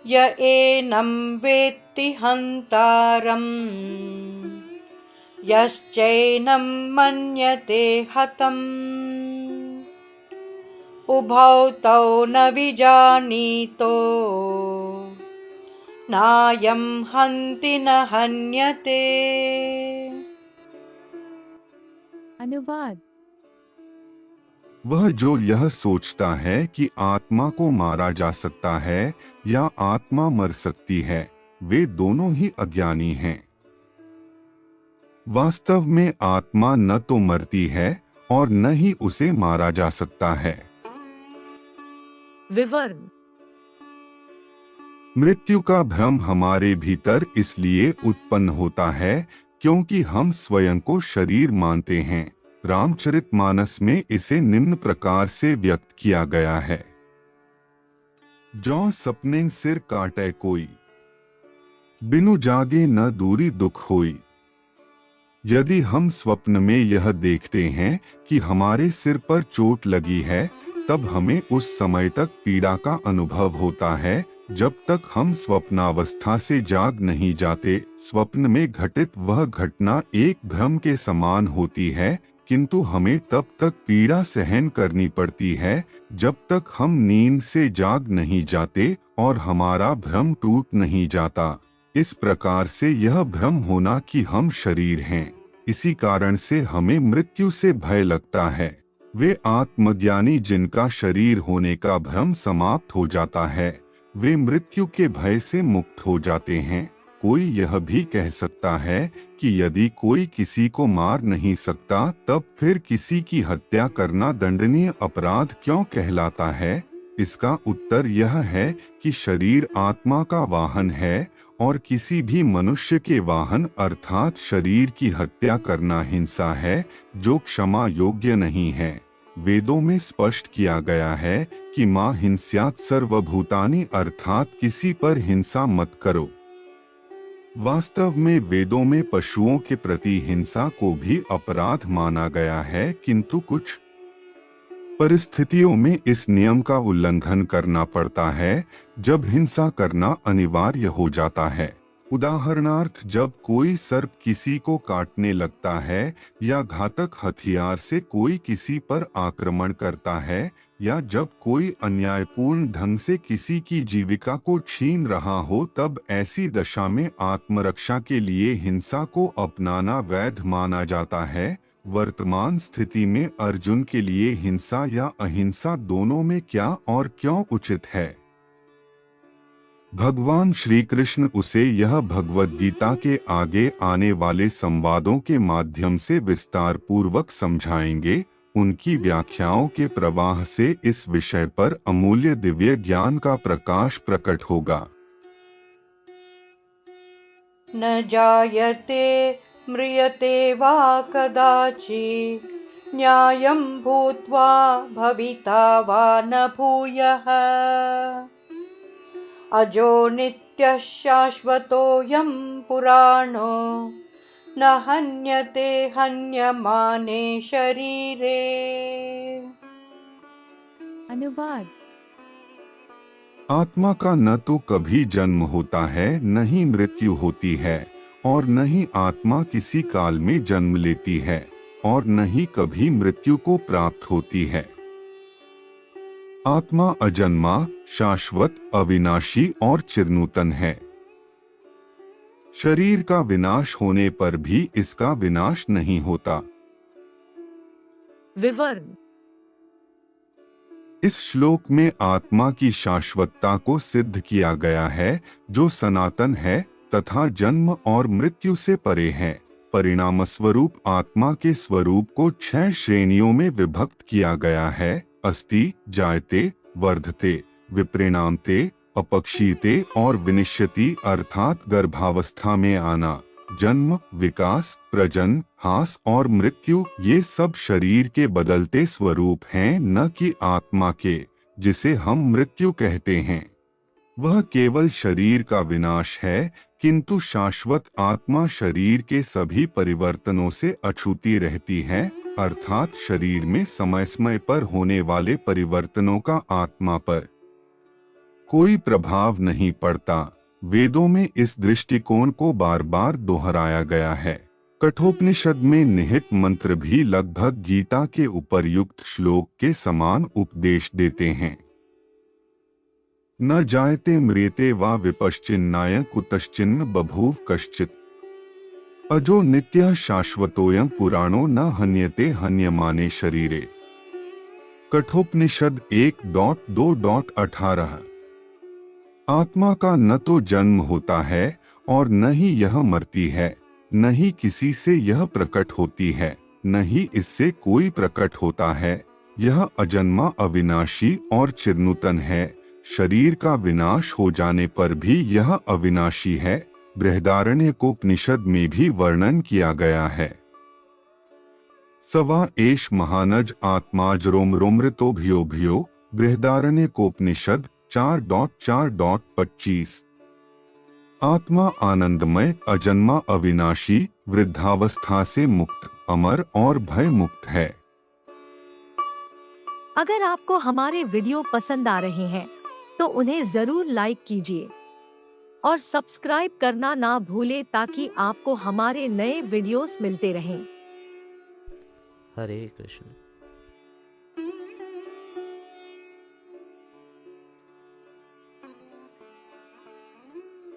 य एनं वेत्ति हन्तारम् यश्चैनं मन्यते हतम् उभौ तौ न विजानीतो नायं हन्ति न हन्यते। अनुवाद। वह जो यह सोचता है कि आत्मा को मारा जा सकता है या आत्मा मर सकती है, वे दोनों ही अज्ञानी हैं। वास्तव में आत्मा न तो मरती है और न ही उसे मारा जा सकता है। विवरण। मृत्यु का भ्रम हमारे भीतर इसलिए उत्पन्न होता है क्योंकि हम स्वयं को शरीर मानते हैं। रामचरितमानस में इसे निम्न प्रकार से व्यक्त किया गया है। जौ सपने सिर काटे कोई, बिनु जागे न दूरी दुख होई। यदि हम स्वप्न में यह देखते हैं कि हमारे सिर पर चोट लगी है, तब हमें उस समय तक पीड़ा का अनुभव होता है जब तक हम स्वप्नावस्था से जाग नहीं जाते। स्वप्न में घटित वह घटना एक भ्रम के समान होती है, किंतु हमें तब तक पीड़ा सहन करनी पड़ती है जब तक हम नींद से जाग नहीं जाते और हमारा भ्रम टूट नहीं जाता। इस प्रकार से यह भ्रम होना कि हम शरीर हैं, इसी कारण से हमें मृत्यु से भय लगता है। वे आत्मज्ञानी जिनका शरीर होने का भ्रम समाप्त हो जाता है, वे मृत्यु के भय से मुक्त हो जाते हैं। कोई यह भी कह सकता है कि यदि कोई किसी को मार नहीं सकता, तब फिर किसी की हत्या करना दंडनीय अपराध क्यों कहलाता है? इसका उत्तर यह है कि शरीर आत्मा का वाहन है और किसी भी मनुष्य के वाहन अर्थात शरीर की हत्या करना हिंसा है, जो क्षमा योग्य नहीं है। वेदों में स्पष्ट किया गया है कि मां हिंस्यात् सर्वभूतानि अर्थात किसी पर हिंसा मत करो। वास्तव में वेदों में पशुओं के प्रति हिंसा को भी अपराध माना गया है, किंतु कुछ परिस्थितियों में इस नियम का उल्लंघन करना पड़ता है जब हिंसा करना अनिवार्य हो जाता है। उदाहरणार्थ, जब कोई सर्प किसी को काटने लगता है या घातक हथियार से कोई किसी पर आक्रमण करता है, या जब कोई अन्यायपूर्ण ढंग से किसी की जीविका को छीन रहा हो, तब ऐसी दशा में आत्मरक्षा के लिए हिंसा को अपनाना वैध माना जाता है। वर्तमान स्थिति में अर्जुन के लिए हिंसा या अहिंसा दोनों में क्या और क्यों उचित है? भगवान श्री कृष्ण उसे यह भगवद गीता के आगे आने वाले संवादों के माध्यम से विस्तार पूर्वक समझाएंगे। उनकी व्याख्याओं के प्रवाह से इस विषय पर अमूल्य दिव्य ज्ञान का प्रकाश प्रकट होगा। न जायते म्रियते वा कदाचित् न्यायं भूत्वा भविता वा न भूयः अजो नित्यः शाश्वतोऽयं पुराणो न हन्यते हन्यमाने शरीरे। अनुवाद। आत्मा का न तो कभी जन्म होता है, न ही मृत्यु होती है, और न ही आत्मा किसी काल में जन्म लेती है, और न ही कभी मृत्यु को प्राप्त होती है। आत्मा अजन्मा, शाश्वत, अविनाशी और चिरनूतन है। शरीर का विनाश होने पर भी इसका विनाश नहीं होता। विवरण। इस श्लोक में आत्मा की शाश्वतता को सिद्ध किया गया है, जो सनातन है तथा जन्म और मृत्यु से परे है। परिणामस्वरूप आत्मा के स्वरूप को 6 श्रेणियों में विभक्त किया गया है: अस्ति, जायते, वर्धते, विपरिणामते, अपक्षीयते और विनिश्यति अर्थात गर्भावस्था में आना। जन्म, विकास, प्रजनन, हास और मृत्यु ये सब शरीर के बदलते स्वरूप हैं, न कि आत्मा के, जिसे हम मृत्यु कहते हैं। वह केवल शरीर का विनाश है, किंतु शाश्वत आत्मा शरीर के सभी परिवर्तनों से अछूती रहती है, अर्थात शरीर में समय समय पर होने वाले परिवर्तनों का आत्मा पर कोई प्रभाव नहीं पड़ता। वेदों में इस दृष्टिकोण को बार बार दोहराया गया है। कठोपनिषद में निहित मंत्र भी लगभग गीता के उपर्युक्त श्लोक के समान उपदेश देते हैं। न जायते म्रियते वा विपश्चिन्नाय कुतश्चिन्न बभूव कश्चित् अजो नित्यः शाश्वतोऽयं पुराणो न हन्यते हन्यमाने शरीरे। कठोपनिषद 1.2.18। आत्मा का न तो जन्म होता है और न ही यह मरती है, न ही किसी से यह प्रकट होती है, न ही इससे कोई प्रकट होता है। यह अजन्मा, अविनाशी और चिरनूतन है। शरीर का विनाश हो जाने पर भी यह अविनाशी है। बृहदारण्यकोपनिषद में भी वर्णन किया गया है। सवा एष महानज आत्माजरोमृतो भ्यो। बृहदारण्यकोपनिषद 4.4.25। आत्मा आनंदमय, अजन्मा, अविनाशी, वृद्धावस्था से मुक्त, अमर और भय मुक्त है। अगर आपको हमारे वीडियो पसंद आ रहे हैं तो उन्हें जरूर लाइक कीजिए और सब्सक्राइब करना ना भूलें ताकि आपको हमारे नए वीडियोस मिलते रहें। हरे कृष्ण।